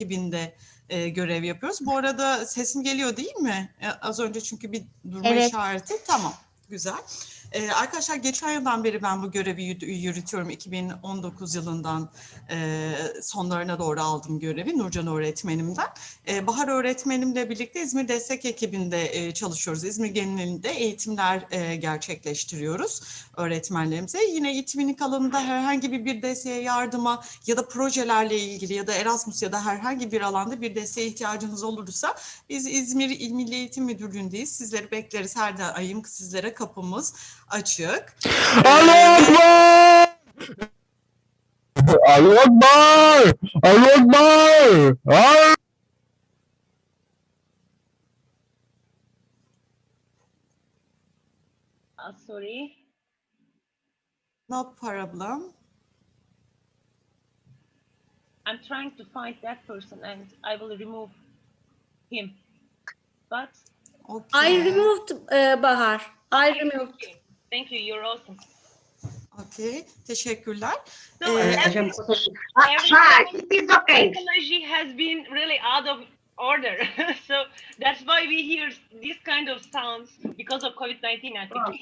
ekibinde görev yapıyoruz. Bu arada sesim geliyor değil mi? Az önce çünkü bir durma Evet. işareti. Tamam, güzel. Arkadaşlar geçen yıldan beri ben bu görevi yürütüyorum. 2019 yılından sonlarına doğru aldım görevi Nurcan öğretmenimden. Bahar öğretmenimle birlikte İzmir Destek ekibinde çalışıyoruz. İzmir genelinde eğitimler gerçekleştiriyoruz öğretmenlerimize. Yine İTÜİNİK alanında herhangi bir desteğe, yardıma ya da projelerle ilgili ya da Erasmus ya da herhangi bir alanda bir desteğe ihtiyacınız olursa biz İzmir İl Milli Eğitim Müdürlüğü'ndeyiz. Sizleri bekleriz her daim, sizlere kapımız açık. Allah Akbar! Allah Akbar! Allah Akbar! Allah! Sorry. No problem. I'm trying to find that person and I will remove him. But Okay. I removed Bahar. I removed. thank you. You're awesome. Okay. Teşekkürler. So It is okay. technology has been really out of order. So that's why we hear this kind of sounds because of COVID-19, I think.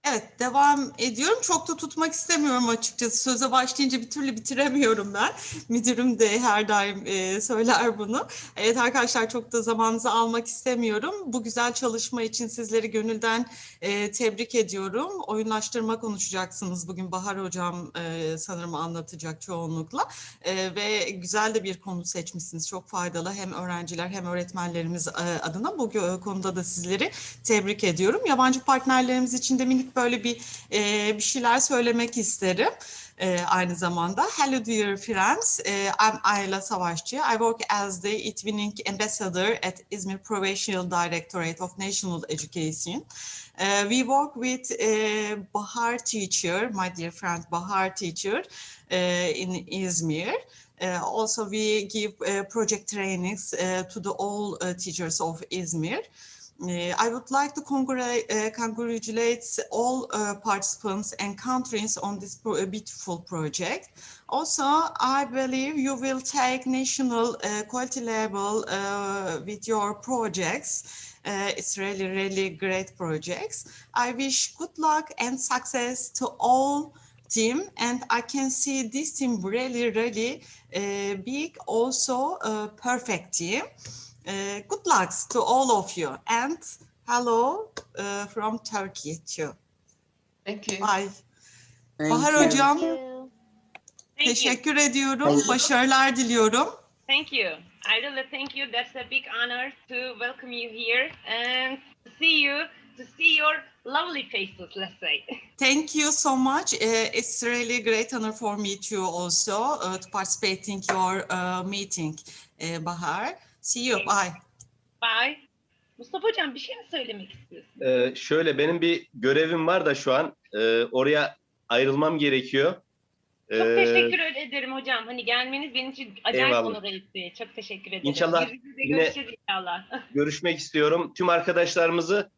Evet, devam ediyorum. Çok da tutmak istemiyorum açıkçası. Söze başlayınca bir türlü bitiremiyorum ben. Müdürüm de her daim söyler bunu. Evet arkadaşlar, çok da zamanınızı almak istemiyorum. Bu güzel çalışma için sizleri gönülden tebrik ediyorum. Oyunlaştırma konuşacaksınız bugün. Bahar Hocam sanırım anlatacak çoğunlukla. Ve güzel de bir konu seçmişsiniz. Çok faydalı hem öğrenciler hem öğretmenlerimiz adına. Bu konuda da sizleri tebrik ediyorum. Yabancı partnerlerimiz için de minik böyle bir şeyler söylemek isterim. Aynı zamanda. Hello dear friends, I'm Ayla Savaşçı. I work as the İTÜİNİK Ambassador at İzmir Provincial Directorate of National Education. We work with Bahar teacher, my dear friend Bahar teacher in Izmir. Also we give project trainings to the all teachers of Izmir. I would like to congratulate all participants and countries on this beautiful project. Also, I believe you will take national quality level with your projects. It's really, really great projects. I wish good luck and success to all team, and I can see this team really, really big, also perfect team. Good luck to all of you, and hello from Turkey too. Thank you. Bye. Thank Bahar you. Hocam, Thank you. teşekkür ediyorum. Başarılar diliyorum. Thank you. I really thank you. That's a big honor to welcome you here and to see your lovely faces, let's say. Thank you so much. It's really a great honor for me too also to participate in your meeting, Bahar. See you. Bye. Bye. Mustafa Hocam bir şey mi söylemek istiyorsun? Şöyle benim bir görevim var da şu an oraya ayrılmam gerekiyor. Çok teşekkür ederim hocam. Hani gelmeniz benim için acayip Eyvallah. onur etti. Çok teşekkür ederim. İnşallah Yüz yüze yine görüşeceğiz inşallah. görüşmek istiyorum. Tüm arkadaşlarımızı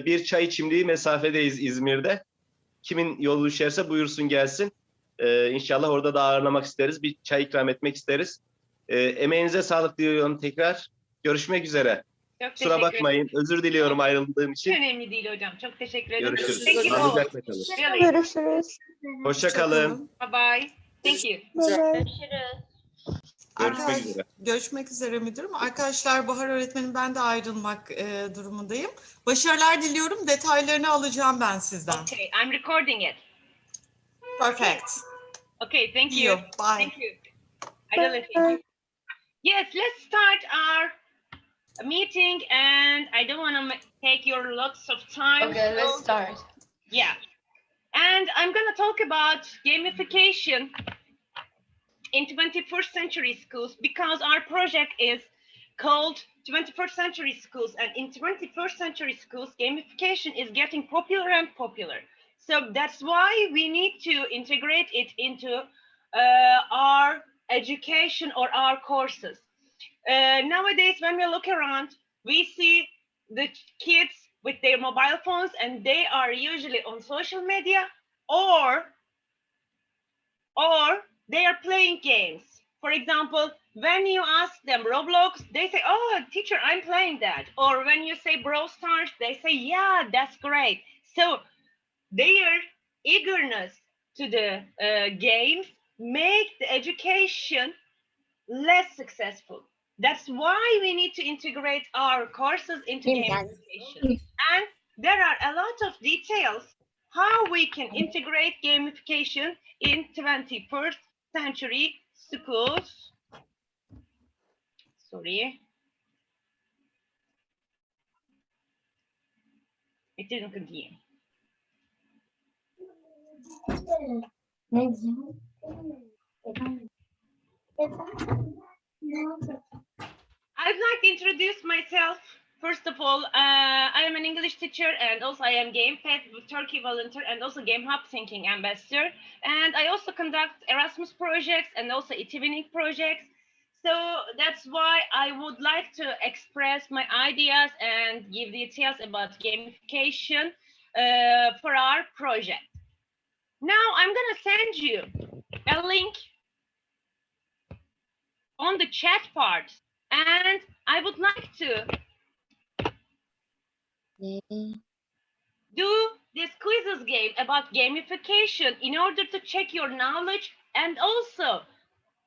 bir çay içimliği mesafedeyiz İzmir'de. Kimin yolu düşerse buyursun gelsin. İnşallah orada da ağırlamak isteriz. Bir çay ikram etmek isteriz. Emeğinize sağlık diyorum tekrar. Görüşmek üzere. Çok Kusura teşekkür bakmayın. Özür diliyorum ayrıldığım için. Önemli değil hocam. Çok teşekkür ederim. Görüşürüz. Thank you all. Sağlıcakla kalın. Really. Görüşürüz. Hoşça kalın. Bye bye. Thank you. Görüşmek üzere. Görüşmek üzere müdürüm. Arkadaşlar, Bahar öğretmenim, ben de ayrılmak durumundayım. Başarılar diliyorum. Detaylarını alacağım ben sizden. Okay, I'm recording it. Perfect. Okay, thank See you. you. Bye. Thank you. I really thank you. Yes, let's start our meeting, and I don't want to take your lots of time. Okay, let's start. Yeah, and I'm going to talk about gamification in 21st century schools because our project is called 21st century schools, and in 21st century schools gamification is getting popular and popular. So that's why we need to integrate it into our education or our courses. Nowadays, when we look around, we see the kids with their mobile phones, and they are usually on social media or or they are playing games. For example, when you ask them Roblox, they say, oh, teacher, I'm playing that. Or when you say Brawl Stars, they say, yeah, that's great. So their eagerness to the games make the education less successful. That's why we need to integrate our courses into gamification. And there are a lot of details how we can integrate gamification in 21st century schools. Sorry. It didn't continue. I'd like to introduce myself. First of all, I am an English teacher and also I am GameFed with Turkey volunteer and also GameHub Thinking ambassador. And I also conduct Erasmus projects and also evening projects. So that's why I would like to express my ideas and give details about gamification for our project. Now I'm gonna send you a link on the chat part, and I would like to do this quizzes game about gamification in order to check your knowledge, and also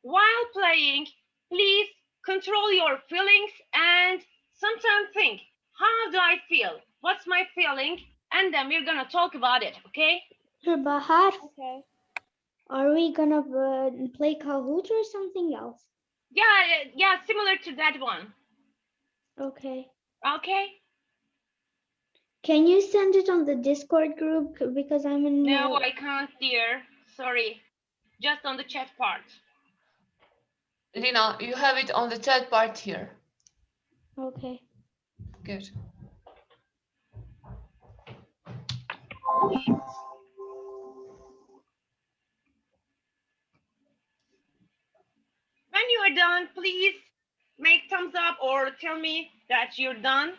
while playing, please control your feelings and sometimes think, how do I feel? What's my feeling? And then we're gonna talk about it, okay? Bahar, are we gonna play Kahoot or something else? Yeah, similar to that one. Okay. Okay. Can you send it on the Discord group because I'm in? No, I can't, dear. Sorry. Just on the chat part. Lina, you have it on the chat part here. Okay. Good. When you are done, please make thumbs up or tell me that you're done.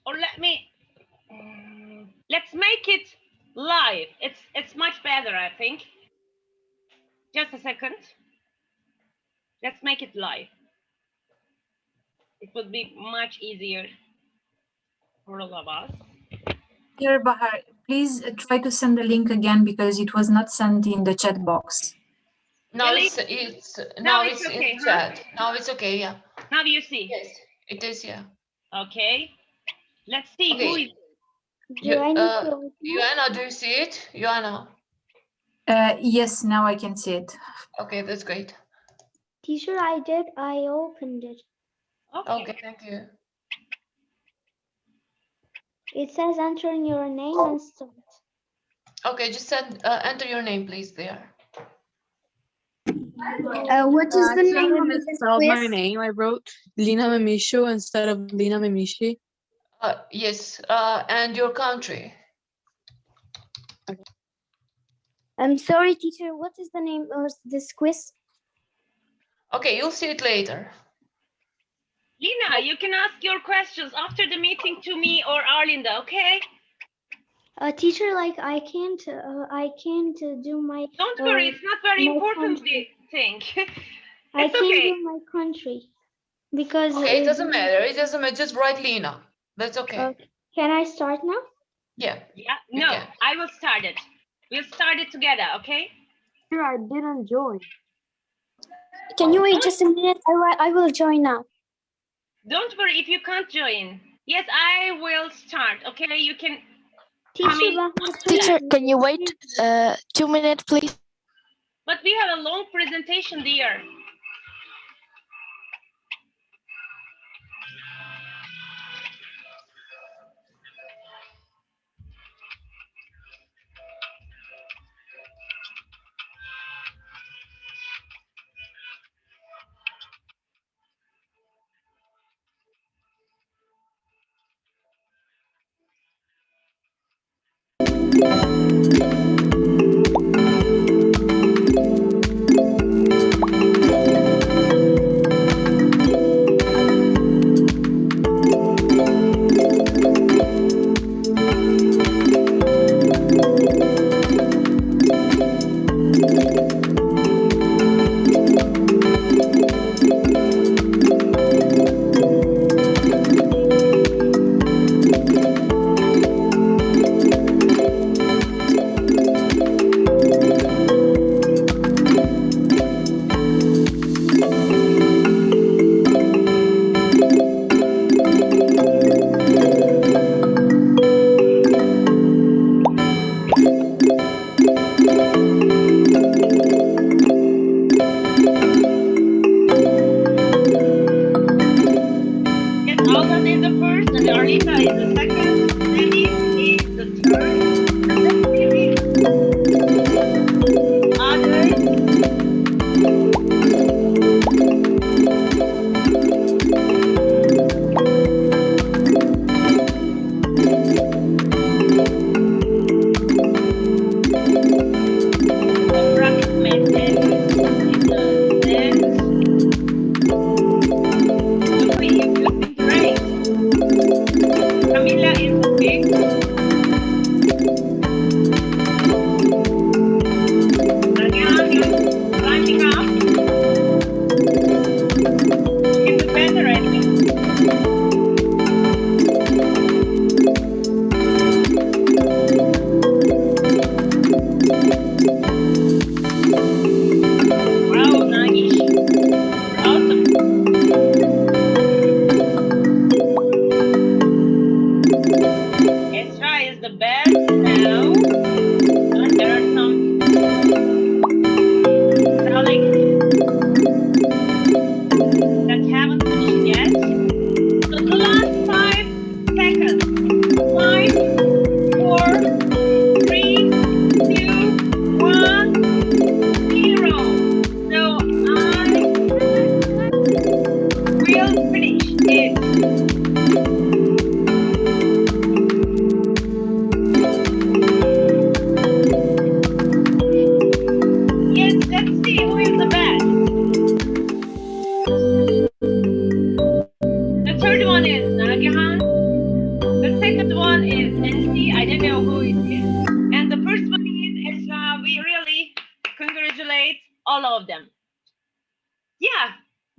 Or let's make it live. It's much better, I think. Just a second. Let's make it live. It would be much easier for all of us. Dear Bahar, please try to send the link again because it was not sent in the chat box. Now Really? now it's it's okay, in huh? chat. Now it's okay, yeah. Now do you see? Yes, it is, yeah. Okay. Let's see Okay. who is. Joanna, do you see it? Joanna. Yes, now I can see it. Okay, that's great. Teacher, I did. I opened it. Okay, thank you. It says entering your name and start. Okay, just enter your name, please, there. What is the name of this Misspelled my quiz? name. I wrote Lina Memisho instead of Lina Memishi. Yes, and your country. I'm sorry, teacher. What is the name of this quiz? Okay, you'll see it later. Lina, you can ask your questions after the meeting to me or Arlinda, okay? Teacher, like I can't do my. Don't worry, it's not very my important country. thing. I It's can't okay. do my country because. Okay, it doesn't matter. It doesn't matter. Just write Lina. That's okay. Can I start now? Yeah. Yeah, You no, can. I will start it. We'll start it together, okay? Sure, I didn't join. Can you wait just a minute? I will join now. Don't worry if you can't join. Yes, I will start, okay? You can. Teacher, can you wait 2 minutes, please? But we have a long presentation, dear.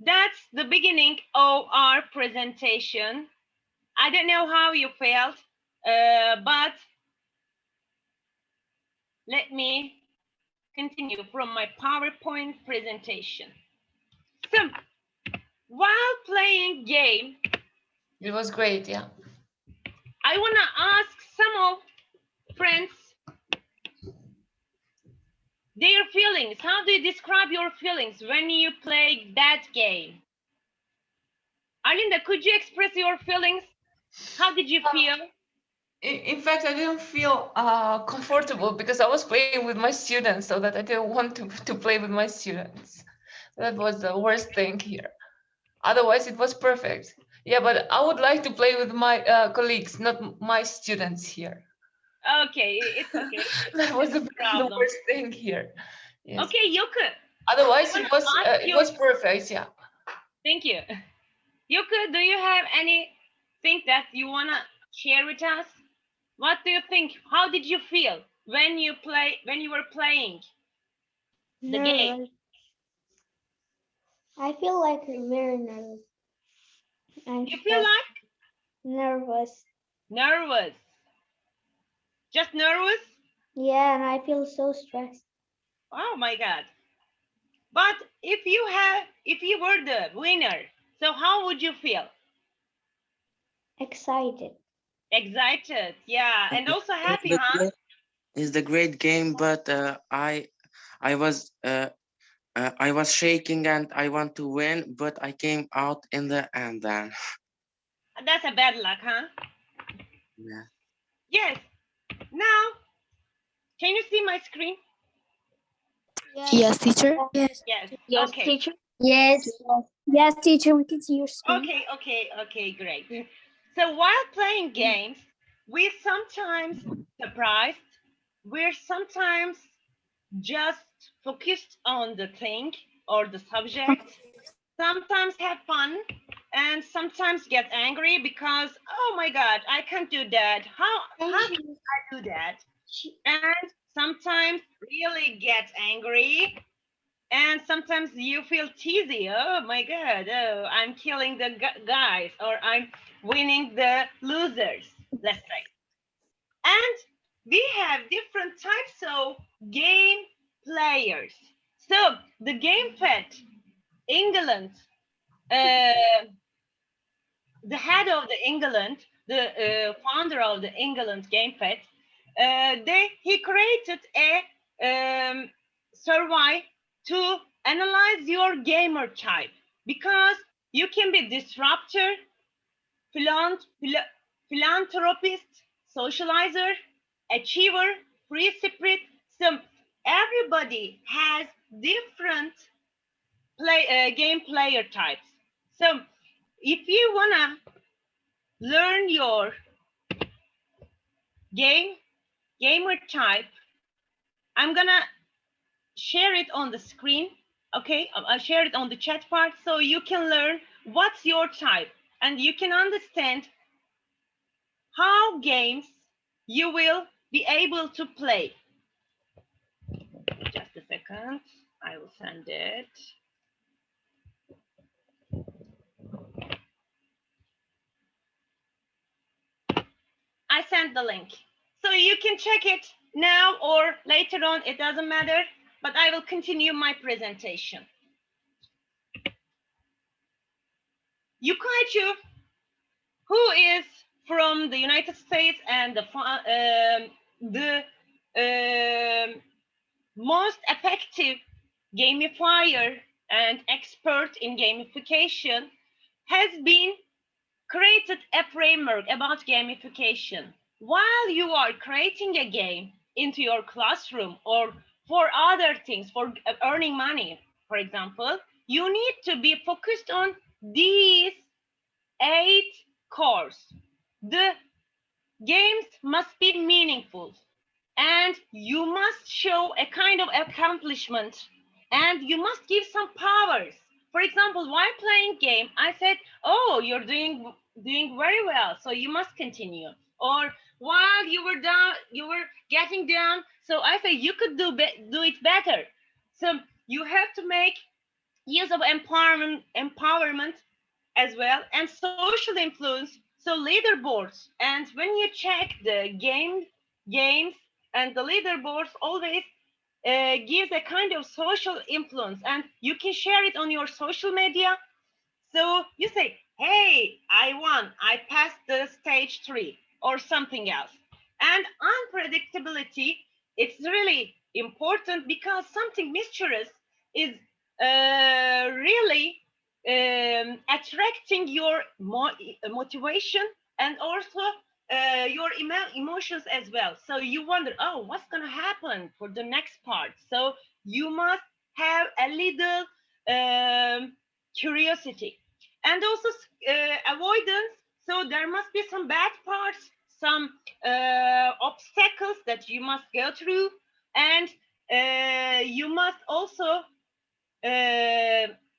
that's the beginning of our presentation. I don't know how you felt, but let me continue from my PowerPoint presentation. So, while playing game, It was great, yeah. I wanna ask some of friends their feelings. How do you describe your feelings when you play that game? Arlinda, could you express your feelings? How did you feel? In fact, I didn't feel comfortable because I was playing with my students, so that I didn't want to play with my students. That was the worst thing here. Otherwise, it was perfect. Yeah, but I would like to play with my colleagues, not my students here. Okay, it's okay. That was the Problem. worst thing here. Yes. Okay, Yuka. Otherwise, I it wanna was ask perfect. Yeah. Thank you. Yuka, do you have anything that you wanna share with us? What do you think? How did you feel when you were playing the game? Nervous. I feel like very nervous. You feel like Nervous. nervous. Just nervous? Yeah, and I feel so stressed. Oh my God. But if you were the winner, so how would you feel? Excited. Excited, yeah, and also happy, huh? It's the great game, but I was I was shaking and I want to win, but I came out in the end then. That's a bad luck, huh? Yeah. Yes. Now, can you see my screen? Yes, teacher. Yes. Yes. Yes, Okay. teacher. Yes. Yes, teacher. We can see your screen. Okay, great. So while playing games, we're sometimes surprised. We're sometimes just focused on the thing or the subject. Sometimes have fun and sometimes get angry because, oh my God, I can't do that. How can I do that? And sometimes really get angry. And sometimes you feel cheesy. Oh my God, oh, I'm killing the guys or I'm winning the losers, let's say. And we have different types of game players. So the Game Fed England, the head of the England, the founder of the England Game Fed, he created a survey to analyze your gamer type because you can be disruptor, philanthropist, socializer, achiever, free spirit. So everybody has different game player types. So if you wanna learn your gamer type, I'm gonna share it on the screen. Okay, I'll share it on the chat part so you can learn what's your type and you can understand how games you will be able to play. Just a second, I will send it. I sent the link. So you can check it now or later on, it doesn't matter, but I will continue my presentation. Yukaichu, who is from the United States and the most effective gamifier and expert in gamification, has been created a framework about gamification. While you are creating a game into your classroom or for other things, for earning money, for example, you need to be focused on these 8 cores. The games must be meaningful and you must show a kind of accomplishment and you must give some powers. For example, while playing game, I said, oh, you're doing very well, so you must continue. Or while you were down, you were getting down, so I say you could do it better. So you have to make use of empowerment as well, and social influence, so leaderboards. And when you check the games and the leaderboards always gives a kind of social influence, and you can share it on your social media. So you say, hey, I won, I passed the stage 3 or something else. And unpredictability, it's really important because something mysterious is really attracting your motivation and also your emotions as well. So you wonder, oh, what's going to happen for the next part? So you must have a little curiosity and also avoidance. So there must be some bad parts, some obstacles that you must go through, and you must also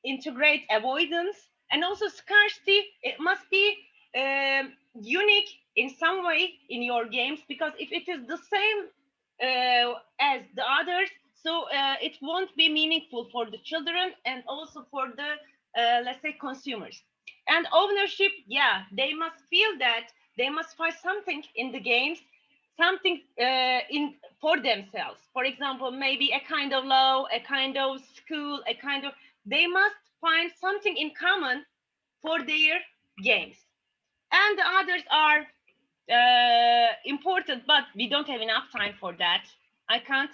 integrate avoidance and also scarcity. It must be unique in some way in your games, because if it is the same as the others, so it won't be meaningful for the children and also for the let's say consumers. And ownership, yeah, they must feel that they must find something in the games, something in for themselves. For example, maybe a kind of law, a kind of school, a kind of, they must find something in common for their games. And the others are important, but we don't have enough time for that. I can't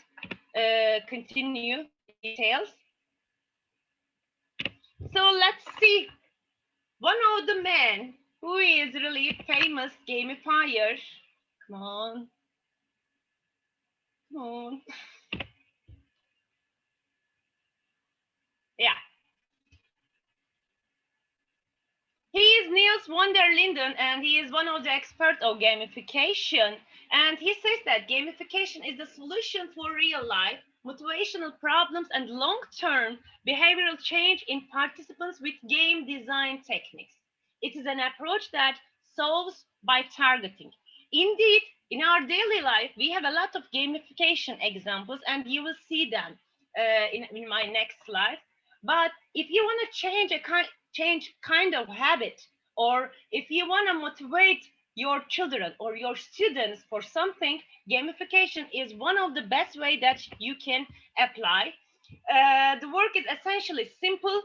continue details. So let's see. One of the men who is really famous gamifier. Come on. Come on. Yeah. He is Niels van der Linden, and he is one of the experts of gamification. And he says that gamification is the solution for real life motivational problems and long-term behavioral change in participants with game design techniques. It is an approach that solves by targeting. Indeed, in our daily life, we have a lot of gamification examples, and you will see them in my next slide. But if you want to change kind of habit, or if you want to motivate your children or your students for something, gamification is one of the best way that you can apply. The work is essentially simple,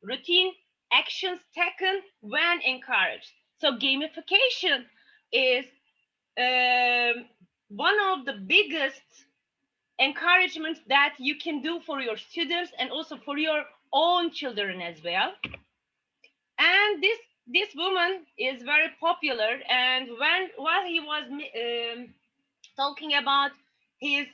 routine actions taken when encouraged. So gamification is one of the biggest encouragement that you can do for your students and also for your own children as well. And this woman is very popular, and while he was talking about his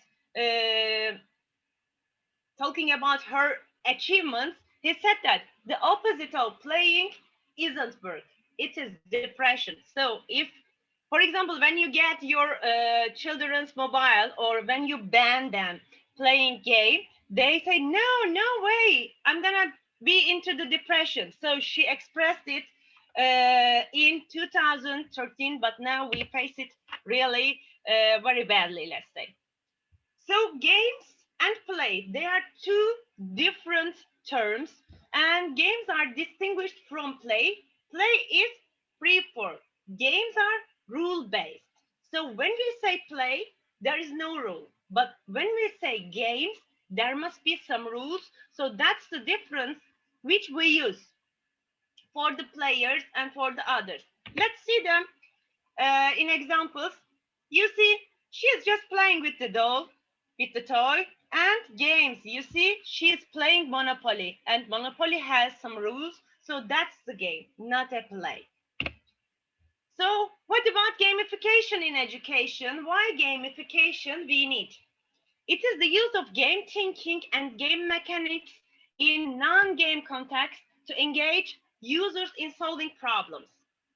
talking about her achievements, he said that the opposite of playing isn't work, it is depression. So if, for example, when you get your children's mobile, or when you ban them playing game, they say, no way, I'm gonna be into the depression. So she expressed it in 2013, but now we face it really very badly, let's say. So games and play, they are two different terms, and games are distinguished from play. Play is free form. Games are rule-based. So when we say play, there is no rule. But when we say games, there must be some rules. So that's the difference which we use for the players and for the others. Let's see them in examples. You see, she is just playing with the doll, with the toy, and games. You see, she's playing Monopoly, and Monopoly has some rules. So that's the game, not a play. So what about gamification in education? Why gamification we need? It is the use of game thinking and game mechanics in non-game context to engage users in solving problems.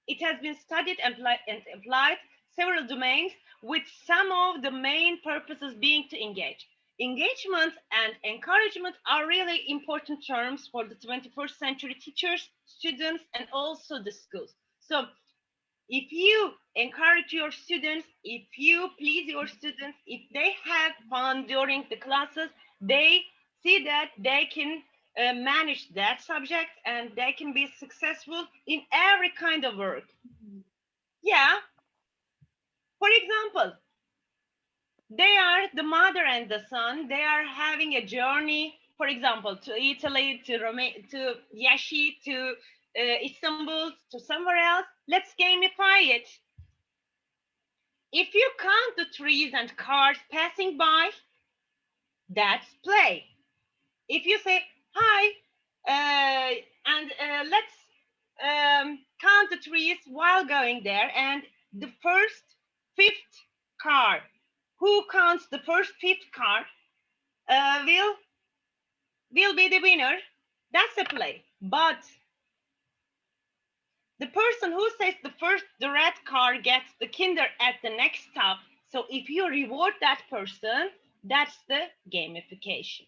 It has been studied and applied several domains, with some of the main purposes being to engage. Engagement and encouragement are really important terms for the 21st century teachers, students, and also the schools. So if you encourage your students, if you please your students, if they have fun during the classes, they see that they can manage that subject, and they can be successful in every kind of work. Yeah. For example, they are the mother and the son. They are having a journey, for example, to Italy, to Yashi, to Istanbul, to somewhere else. Let's gamify it. If you count the trees and cars passing by, that's play. If you say hi, and let's count the trees while going there, and the first fifth car, who counts the first fifth car, will be the winner. That's a play. But the person who says the red car gets the kinder at the next stop. So if you reward that person, that's the gamification.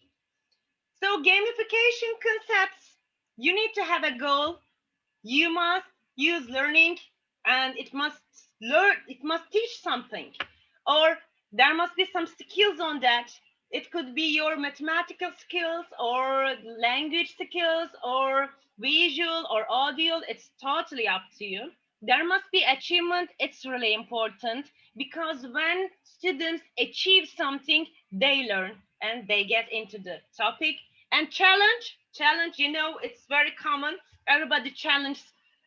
So gamification concepts, you need to have a goal. You must use learning, and it must teach something, or there must be some skills on that. It could be your mathematical skills or language skills or visual or audio. It's totally up to you. There must be achievement. It's really important, because when students achieve something, they learn and they get into the topic. And challenge, you know, it's very common. Everybody challenges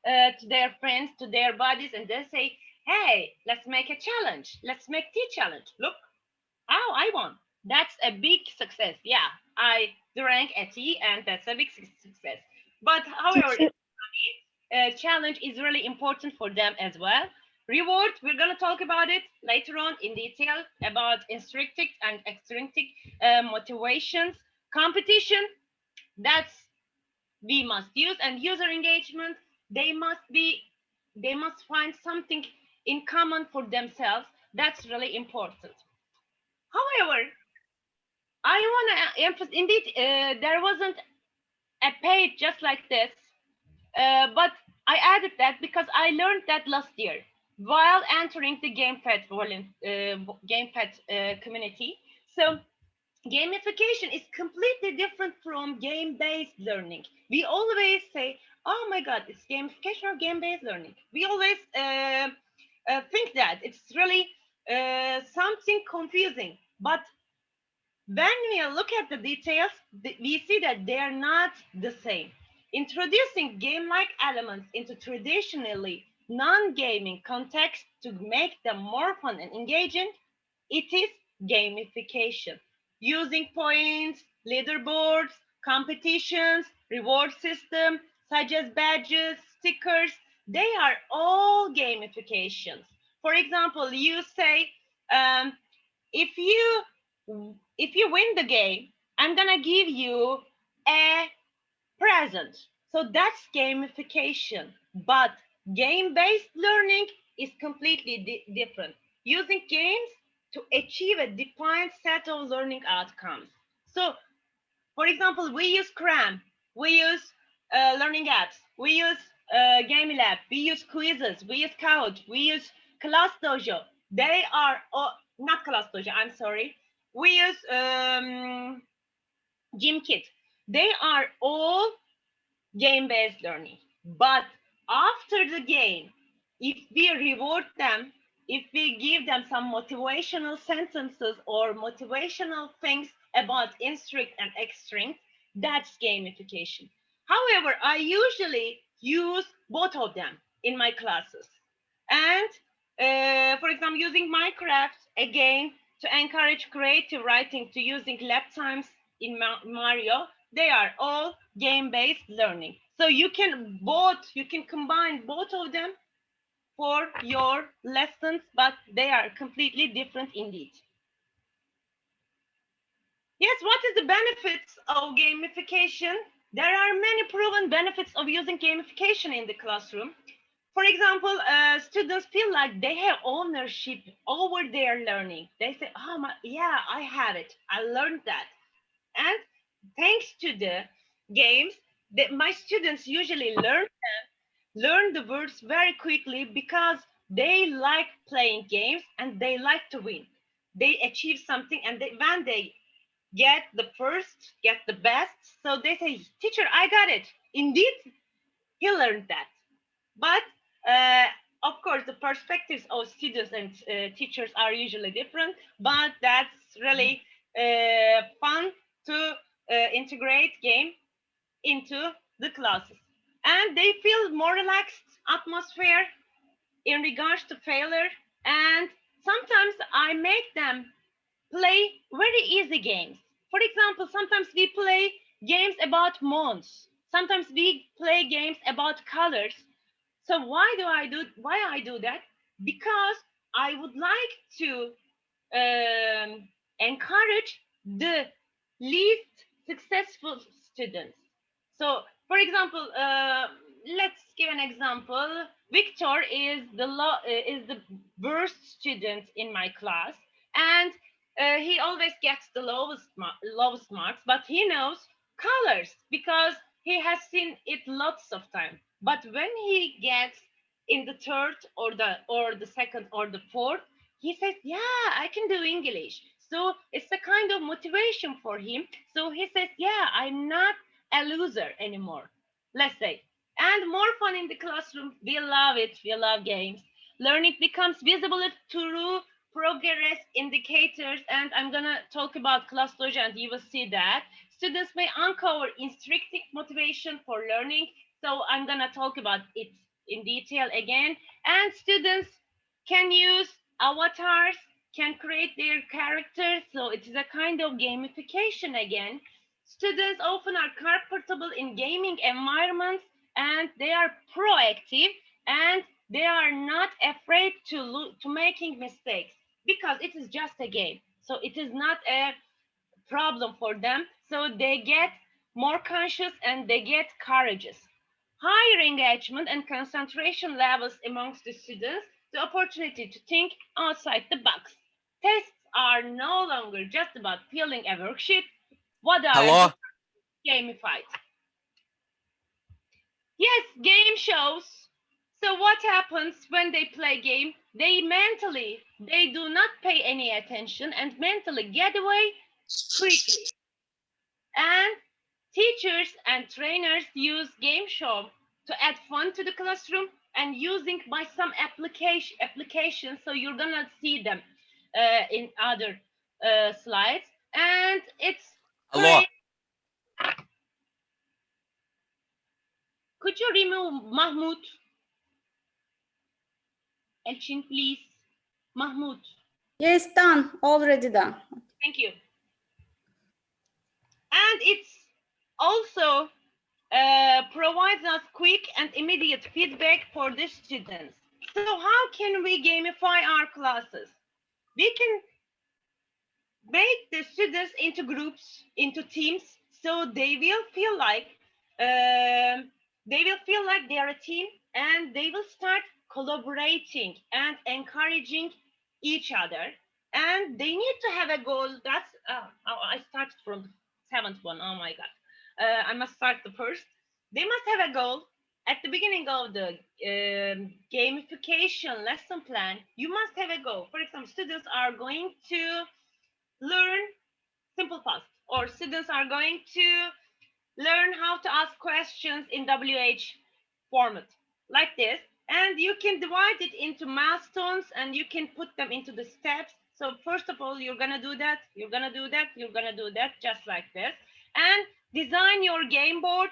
to their friends, to their buddies, and they say, hey, let's make a challenge. Let's make tea challenge. Look, oh, I won. That's a big success. Yeah, I drank a tea, and that's a big success. But however, challenge is really important for them as well. Reward, we're going to talk about it later on in detail about intrinsic and extrinsic motivations. Competition, that's we must use, and user engagement, they must find something in common for themselves. That's really important. However, I want to emphasize, indeed, there wasn't a page just like this, but I added that because I learned that last year while entering the GameFed community. So gamification is completely different from game-based learning. We always say, oh my God, it's gamification or game-based learning. We always think that it's really something confusing. But when we look at the details, we see that they are not the same. Introducing game-like elements into traditionally non-gaming context to make them more fun and engaging, it is gamification. Using points, leaderboards, competitions, reward system, such as badges, stickers, they are all gamifications. For example, you say, if you win the game, I'm gonna give you a present. So that's gamification. But game-based learning is completely different. Using games to achieve a defined set of learning outcomes. So, for example, we use Cram, we use learning apps, we use GamiLab, we use quizzes, we use Kahoot, we use Class Dojo. They are not Class Dojo, I'm sorry. We use GymKit. They are all game-based learning. But after the game, if we reward them, if we give them some motivational sentences or motivational things about intrinsic and extrinsic, that's gamification. However, I usually use both of them in my classes. And for example, using Minecraft, again, to encourage creative writing, to using lab times in Mario, they are all game-based learning. So you can combine both of them for your lessons, but they are completely different indeed. Yes, what is the benefits of gamification? There are many proven benefits of using gamification in the classroom. For example, students feel like they have ownership over their learning. They say, oh, yeah, I have it. I learned that. And thanks to the games, my students usually learn the words very quickly because they like playing games and they like to win. They achieve something, and when they get the first, get the best. So they say, teacher, I got it. Indeed, he learned that. But of course, the perspectives of students and teachers are usually different, but that's really fun to integrate game into the classes. And they feel more relaxed atmosphere in regards to failure. And sometimes I make them play very easy games. For example, sometimes we play games about months. Sometimes we play games about colors. So why I do that? Because I would like to encourage the least successful students. So, for example, let's give an example. Victor is the worst student in my class, and he always gets the lowest marks. But he knows colors because he has seen it lots of time. But when he gets in the third or the second or the fourth, he says, yeah, I can do English. So it's a kind of motivation for him. So he says, yeah, I'm not a loser anymore, let's say. And more fun in the classroom. We love it. We love games. Learning becomes visible through progress indicators. And I'm going to talk about class dojo, and you will see that. Students may uncover intrinsic motivation for learning. So I'm going to talk about it in detail again. And students can use avatars, can create their characters. So it is a kind of gamification again. Students often are comfortable in gaming environments, and they are proactive, and they are not afraid to making mistakes because it is just a game. So it is not a problem for them. So they get more conscious and they get courageous. Higher engagement and concentration levels amongst the students, the opportunity to think outside the box. Tests are no longer just about filling a worksheet. What are Hello? gamified? Yes, game shows. So what happens when they play game? They do not pay any attention and mentally get away quickly. And teachers and trainers use game show to add fun to the classroom and using by some applications. So you're gonna see them in other slides. And it's Hello? great. Could you remove Mahmoud? Elchin, please. Mahmoud. Yes, done. Already done. Thank you. And it's also provides us quick and immediate feedback for the students. So how can we gamify our classes? We can make the students into groups, into teams, so they will feel like they are a team, and they will start collaborating and encouraging each other. And they need to have a goal. That's I started from the seventh one. Oh my god, I must start the first. They must have a goal at the beginning of the gamification lesson plan. You must have a goal. For example, students are going to learn simple fast, or students are going to learn how to ask questions in WH format like this. And you can divide it into milestones, and you can put them into the steps. So first of all, you're gonna do that, you're gonna do that, you're gonna do that, just like this. And design your game board.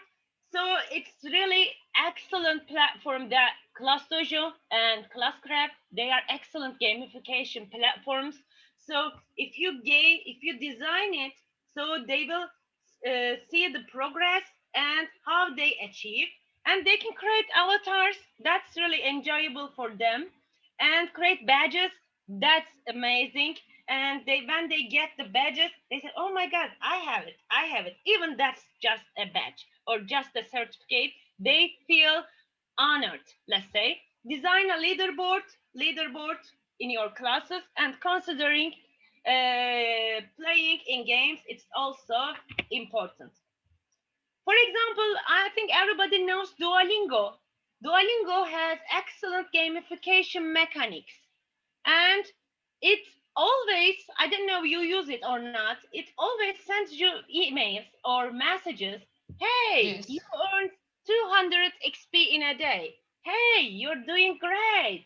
So it's really excellent platform that Class Dojo and Classcraft, they are excellent gamification platforms. So if you design it, so they will see the progress and how they achieve, and they can create avatars. That's really enjoyable for them, and create badges. That's amazing. And when they get the badges, they say, oh my god, I have it. Even that's just a badge or just a certificate, they feel honored. Let's say design a leaderboard in your classes, and considering playing in games, it's also important. For example, I think everybody knows Duolingo. Duolingo has excellent gamification mechanics, and it always, I don't know you use it or not, it always sends you emails or messages. Hey, Yes. you earned 200 XP in a day. Hey, you're doing great.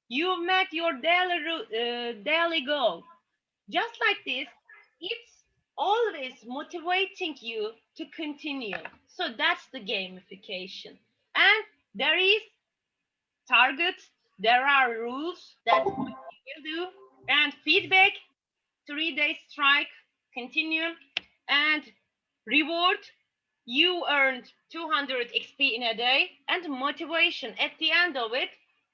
You met your daily goal. Just like this, it's always motivating you to continue. So that's the gamification. And there is targets, there are rules that you will do, and feedback, 3-day strike, continue, and reward. You earned 200 XP in a day, and motivation at the end of it.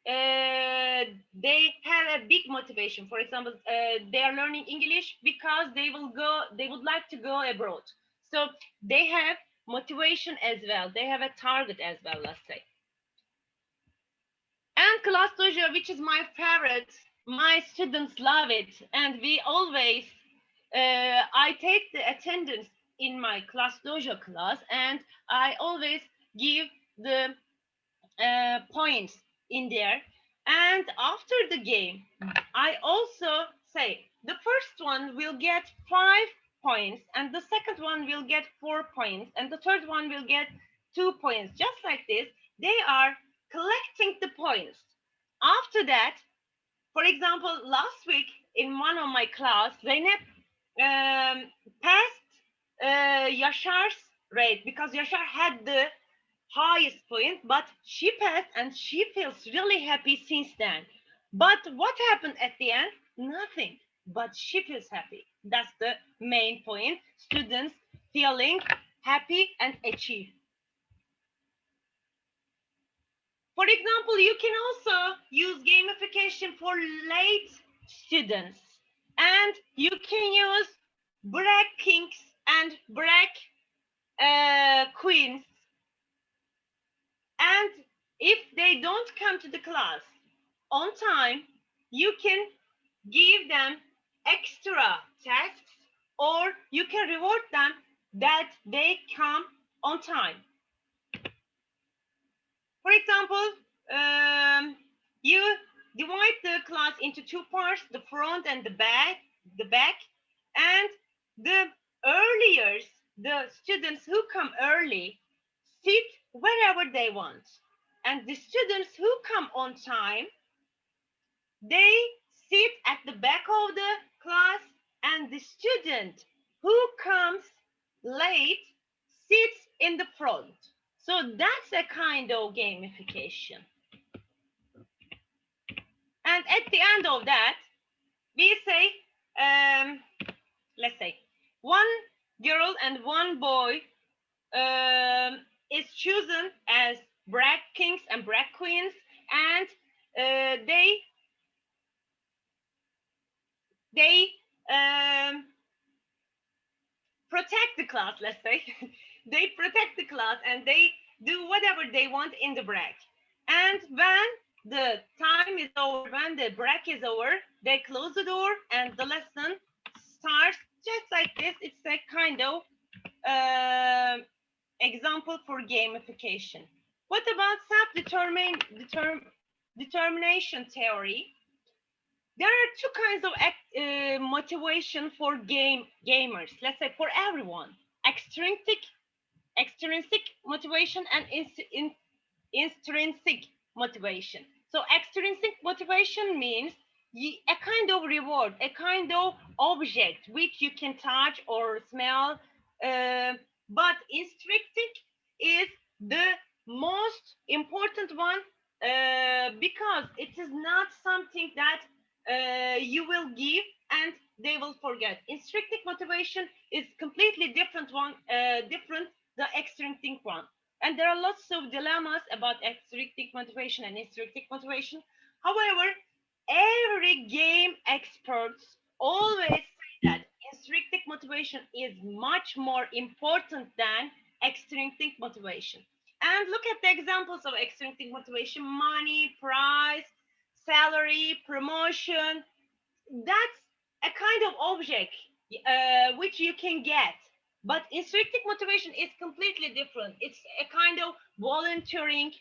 They have a big motivation. For example, they are learning English because they would like to go abroad. So they have motivation as well. They have a target as well, let's say. And class dojo, which is my favorite, my students love it, and we always, I take the attendance in my class dojo class, and I always give the points in there. And after the game, I also say the first one will get 5 points, and the second one will get 4 points, and the third one will get 2 points. Just like this, they are collecting the points. After that, for example, last week in one of my class, Zeynep passed Yashar's rate because Yashar had the highest point, but she passed and she feels really happy since then. But what happened at the end? Nothing, but she feels happy. That's the main point. Students feeling happy and achieve. For example, you can also use gamification for late students, and you can use break kings and break queens. And if they don't come to the class on time, you can give them extra tasks, or you can reward them that they come on time. For example, you divide the class into 2 parts, the front and the back, and the earlier, the students who come early sit wherever they want. And the students who come on time, they sit at the back of the class, and the student who comes late sits in the front. So that's a kind of gamification. And at the end of that, we say, let's say, one girl and one boy is chosen as brag kings and brag queens, and they protect the class, let's say. They protect the class and they do whatever they want in the break. And when the time is over, when the break is over, they close the door and the lesson starts just like this. It's a kind of example for gamification. What about self-determination theory? There are 2 kinds of motivation for gamers. Let's say for everyone: extrinsic motivation and intrinsic motivation. So extrinsic motivation means a kind of reward, a kind of object which you can touch or smell. But intrinsic is the most important one because it is not something that you will give and they will forget. Intrinsic motivation is completely different the extrinsic one. And there are lots of dilemmas about extrinsic motivation and intrinsic motivation. However, every game experts always say that intrinsic motivation is much more important than extrinsic motivation. And look at the examples of extrinsic motivation: money, prize, salary, promotion. That's a kind of object which you can get. But intrinsic motivation is completely different. It's a kind of volunteering,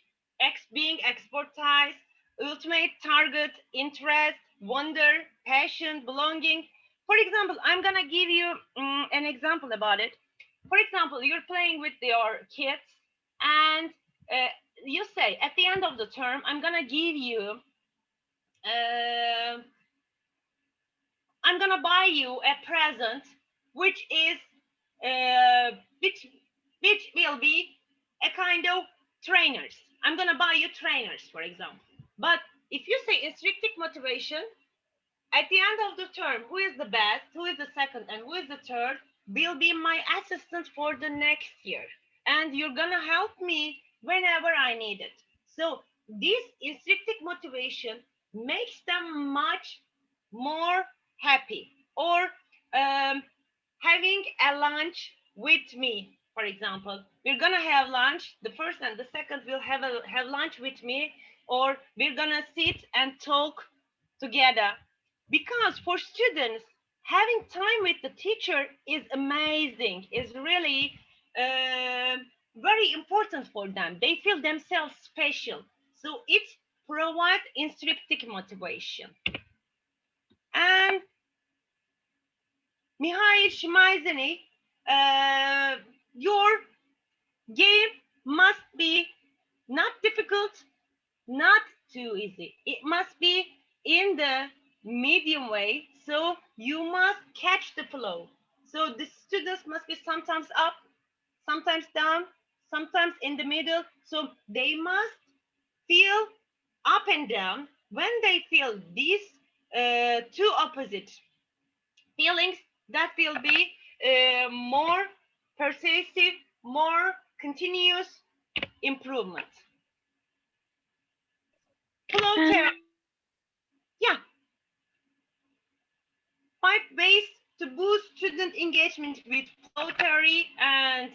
being expertise, ultimate target, interest, wonder, passion, belonging. For example, I'm gonna give you an example about it. For example, you're playing with your kids, and you say at the end of the term, I'm gonna give you, I'm gonna buy you a present, which is which will be a kind of trainers. I'm gonna buy you trainers, for example. But if you say intrinsic motivation, at the end of the term, who is the best, who is the second, and who is the third will be my assistant for the next year. And you're gonna help me whenever I need it. So this intrinsic motivation makes them much more happy. Or having a lunch with me, for example. We're gonna have lunch. The first and the second will have lunch with me, or we're gonna sit and talk together. Because for students, having time with the teacher is amazing, is really very important for them. They feel themselves special. So it provides intrinsic motivation. And Mihail Shmaizeny, your game must be not difficult, not too easy. It must be in the medium way. So you must catch the flow. So the students must be sometimes up, sometimes down, sometimes in the middle. So they must feel up and down. When they feel these two opposite feelings, that will be more pervasive, more continuous improvement. Flow theory. Yeah. 5 ways to boost student engagement with flow theory. And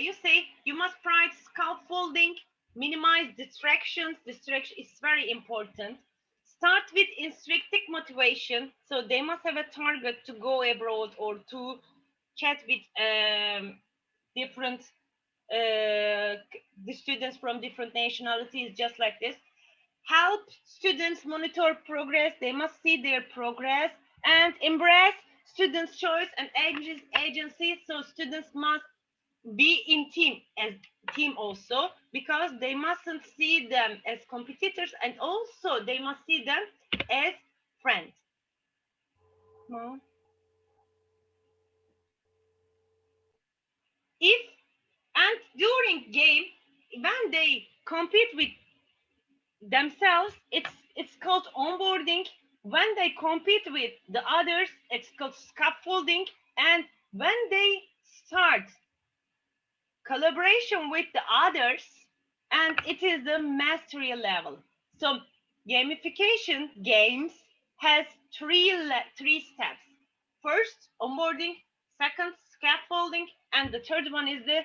you say you must practice scaffolding, minimize distractions. Distraction is very important. Start with intrinsic motivation. So they must have a target to go abroad or to chat with different the students from different nationalities, just like this. Help students monitor progress. They must see their progress and embrace students' choice and agency. So students must be in team also, because they mustn't see them as competitors, and also they must see them as friends. If and during game, when they compete with themselves, it's called onboarding. When they compete with the others, it's called scaffolding. And when they start collaboration with the others, and it is the mastery level. So gamification games has three steps. First, onboarding. Second, scaffolding. And the third one is the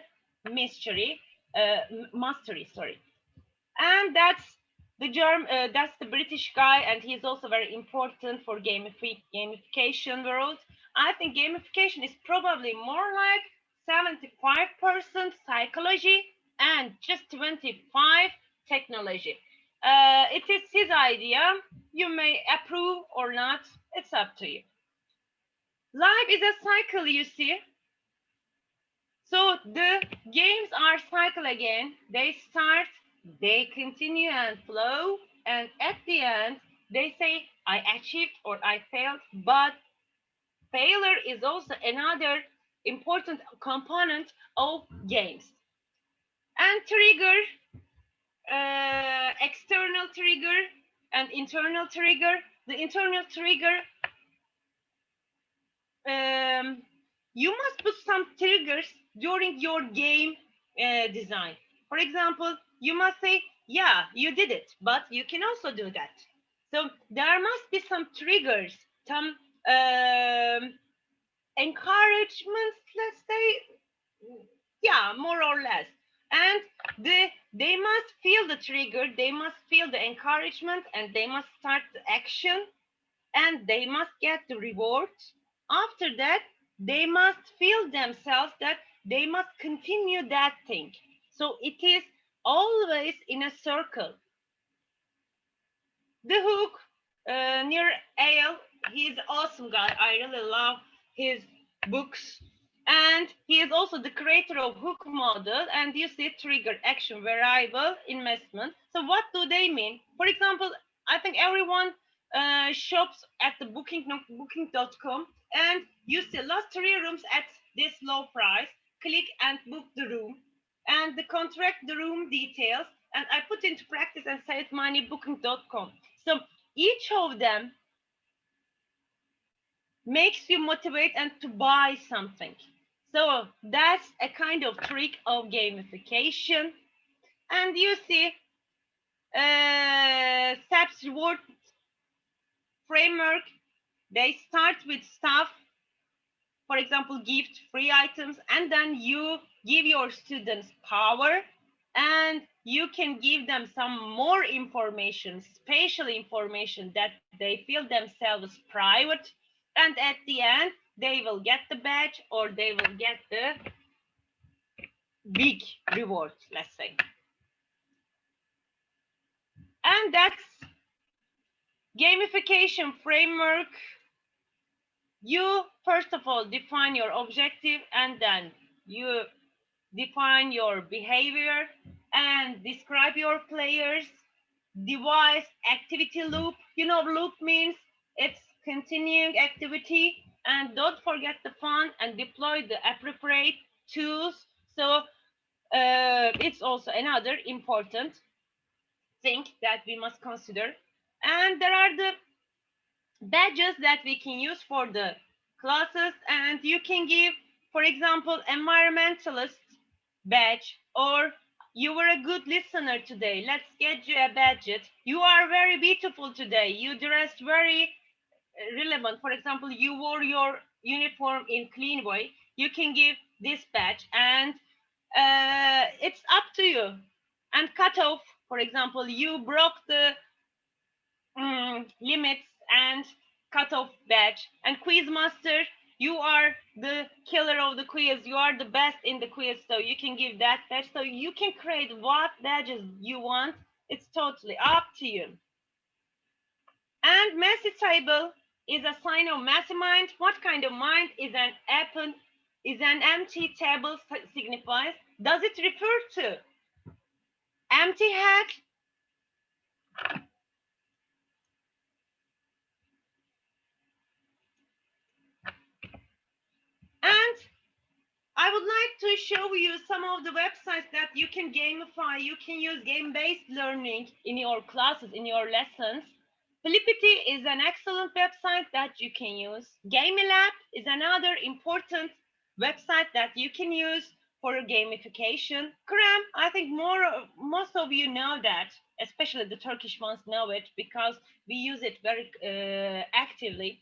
mastery. Sorry. And that's the British guy, and he's also very important for gamification world. I think gamification is probably more like 75% psychology and just 25 technology. It is his idea. You may approve or not. It's up to you. Life is a cycle, you see. So the games are cycle again. They start, they continue and flow, and at the end they say I achieved or I failed. But failure is also another important component of games. And trigger, external trigger and internal trigger. The internal trigger, you must put some triggers during your game design. For example, you must say, yeah, you did it, but you can also do that. So there must be some triggers, some encouragements, let's say, yeah, more or less. And they must feel the trigger, they must feel the encouragement, and they must start the action, and they must get the reward. After that, they must feel themselves that they must continue that thing. So it is always in a circle. The hook, near Ale. He's an awesome guy. I really love his books. And he is also the creator of hook model and you see trigger action variable investment. So what do they mean? For example, I think everyone shops at the booking.com and you see last 3 rooms at this low price. Click and book the room and the contract the room details and I put into practice and save money booking.com. So each of them makes you motivate and to buy something. So that's a kind of trick of gamification. And you see SAP's reward framework, they start with stuff, for example, gift, free items, and then you give your students power and you can give them some more information, spatial information that they feel themselves private. And at the end, they will get the badge or they will get the big reward, let's say. And that's gamification framework. You, first of all, define your objective and then you define your behavior and describe your players, devise activity loop. You know, loop means it's continuing activity and don't forget the fun and deploy the appropriate tools. So it's also another important thing that we must consider. And there are the badges that we can use for the classes and you can give, for example, environmentalist badge or you were a good listener today. Let's get you a badge. You are very beautiful today. You dressed very relevant. For example, you wore your uniform in clean way. You can give this badge and it's up to you. And cutoff, for example, you broke the limits and cutoff badge. And quiz master, you are the killer of the quiz. You are the best in the quiz, so you can give that badge. So you can create what badges you want. It's totally up to you. And messy table is a sign of messy mind. What kind of mind is an empty table signifies? Does it refer to empty head? And I would like to show you some of the websites that you can gamify. You can use game-based learning in your classes, in your lessons. Flippity is an excellent website that you can use. GamiLab is another important website that you can use for gamification. Krem, I think most of you know that, especially the Turkish ones know it because we use it very actively.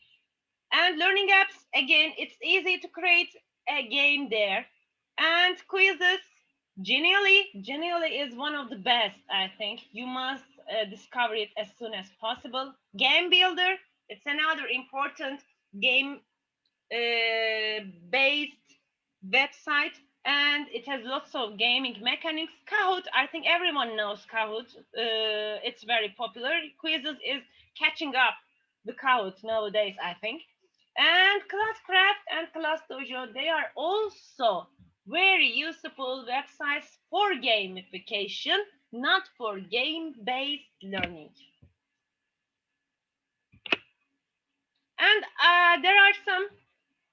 And learning apps, again, it's easy to create a game there. And quizzes, Genially is one of the best, I think. You must discover it as soon as possible. Game Builder, it's another important game based website and it has lots of gaming mechanics. Kahoot, I think everyone knows Kahoot. It's very popular. Quizzes is catching up the Kahoot nowadays, I think. And Classcraft and Class Dojo, they are also very useful websites for gamification, not for game-based learning. And there are some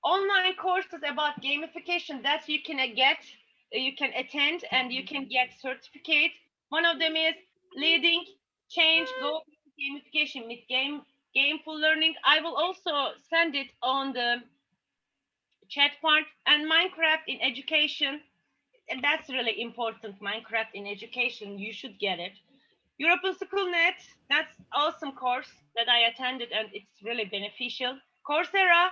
online courses about gamification that you can attend and you can get certificate. One of them is Leading Change Go Gamification with Gameful Learning. I will also send it on the chat part. And Minecraft in Education, and that's really important. Minecraft in Education, you should get it. European SchoolNet, that's awesome course that I attended and it's really beneficial. Coursera,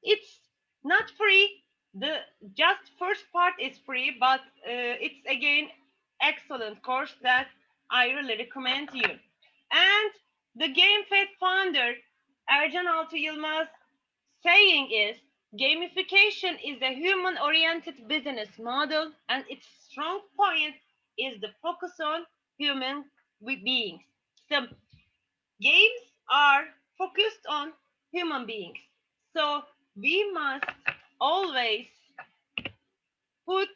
it's not free. The just first part is free, but it's again excellent course that I really recommend to you. And the GameFed founder, Ercan Altı Yılmaz, saying is, gamification is a human-oriented business model and its strong point is the focus on human beings. So games are focused on human beings. So we must always put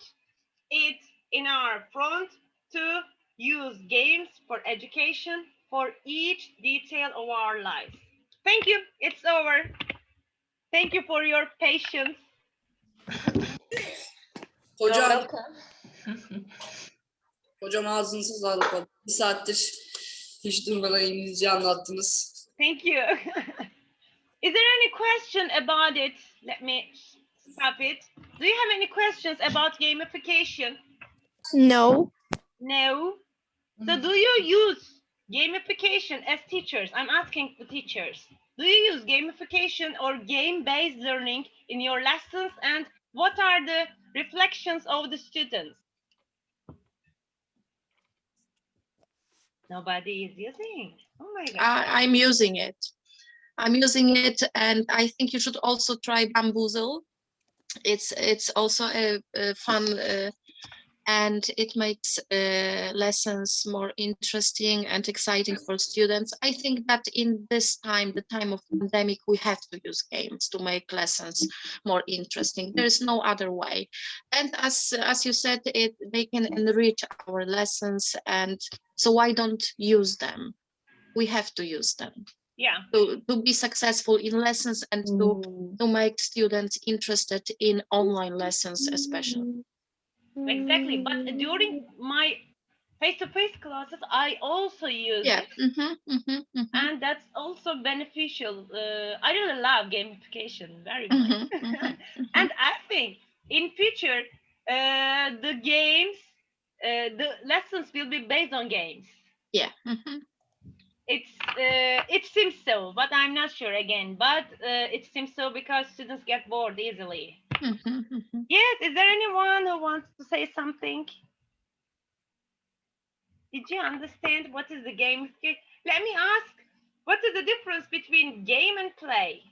it in our front to use games for education for each detail of our lives. Thank you. It's over. Thank you for your patience. You're Hocam, welcome. hocam ağzınıza sağlık. Bir saattir hiç durmadan İngilizce anlattınız. Thank you. Is there any question about it? Let me stop it. Do you have any questions about gamification? No. No. So do you use gamification as teachers? I'm asking the teachers. Do you use gamification or game-based learning in your lessons, and what are the reflections of the students? Nobody is using. Oh my God. I'm using it. I'm using it, and I think you should also try Bamboozle. It's also a fun, and it makes lessons more interesting and exciting for students. I think that in this time, the time of pandemic, we have to use games to make lessons more interesting. There is no other way. And as you said, they can enrich our lessons, and so why don't use them? We have to use them. Yeah. To be successful in lessons and to make students interested in online lessons, especially. Exactly. But during my face-to-face classes, I also use it. And that's also beneficial. I really love gamification very much. And I think in future, the games, the lessons will be based on games. Yeah. It seems so, but I'm not sure again. But it seems so because students get bored easily. Yes, is there anyone who wants to say something? Did you understand what is the game? Let me ask, what is the difference between game and play?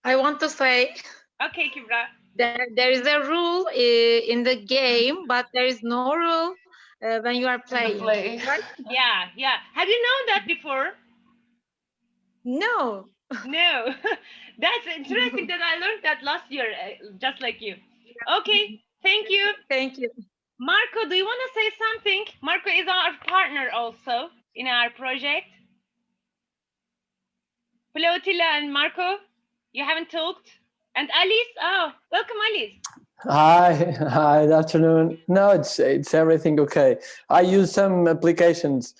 I want to say Okay, Kibra. there is a rule in the game, but there is no rule when you are playing. Right? Yeah. Have you known that before? No. No. That's interesting that I learned that last year, just like you. Okay, thank you. Thank you. Marco, do you want to say something? Marco is our partner also in our project. Flotilla and Marco, you haven't talked. And Alice, welcome Alice. Hi, good afternoon. No, it's everything okay. I use some applications,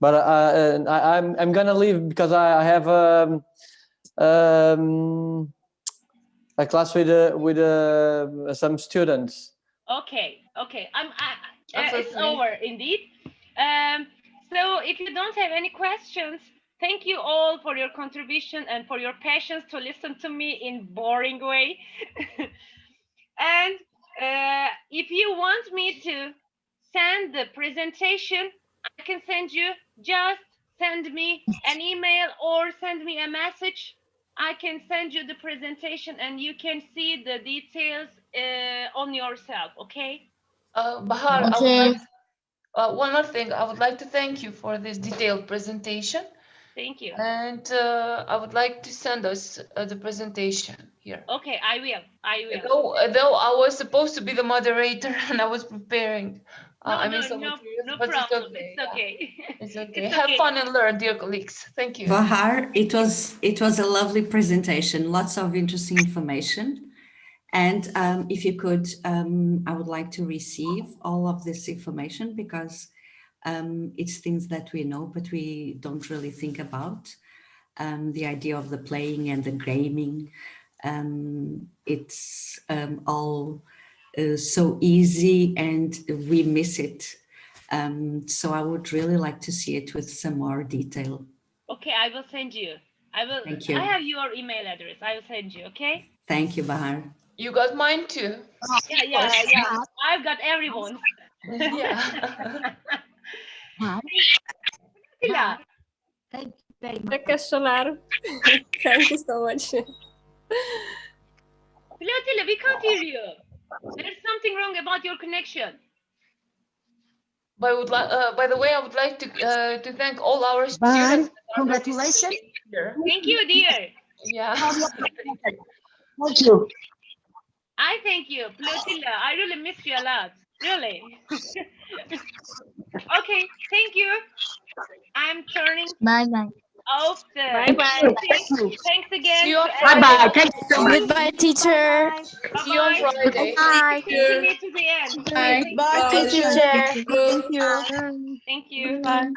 but I'm gonna leave because I have a class with some students. Okay. It's over indeed. So if you don't have any questions, thank you all for your contribution and for your patience to listen to me in boring way. And if you want me to send the presentation, I can send you. Just send me an email or send me a message. I can send you the presentation and you can see the details on yourself, okay? Bahar, I would like one more thing. I would like to thank you for this detailed presentation. Thank you. And I would like to send us the presentation here. Okay, I will. Though I was supposed to be the moderator and I was preparing. No problem. It's okay. It's okay. Have fun and learn, dear colleagues. Thank you. Bahar, it was a lovely presentation, lots of interesting information. And if you could, I would like to receive all of this information because it's things that we know, but we don't really think about. The idea of the playing and the gaming, it's all so easy and we miss it. So I would really like to see it with some more detail. Okay, I will send you. Thank you. I have your email address. I will send you, okay? Thank you, Bahar. You got mine too. Yeah. I've got everyone's. Yeah. Thank you very much. Thank you so much. Flotilla, we can't hear you. There's something wrong about your connection. By the way, I would like to thank all our students. Congratulations. Here. Thank you, dear. Yeah. Thank you. I thank you, Plotilla. I really miss you a lot. Really. Okay, thank you. I'm turning Bye-bye. off the Bye-bye. recording. Thanks again. See you on to Friday. Bye-bye. Thank you so much. Goodbye, teacher. See you on Bye-bye. Friday. Bye. Continue to the end. Bye. Thank Bye, you. teacher. Thank you. Thank you. Bye.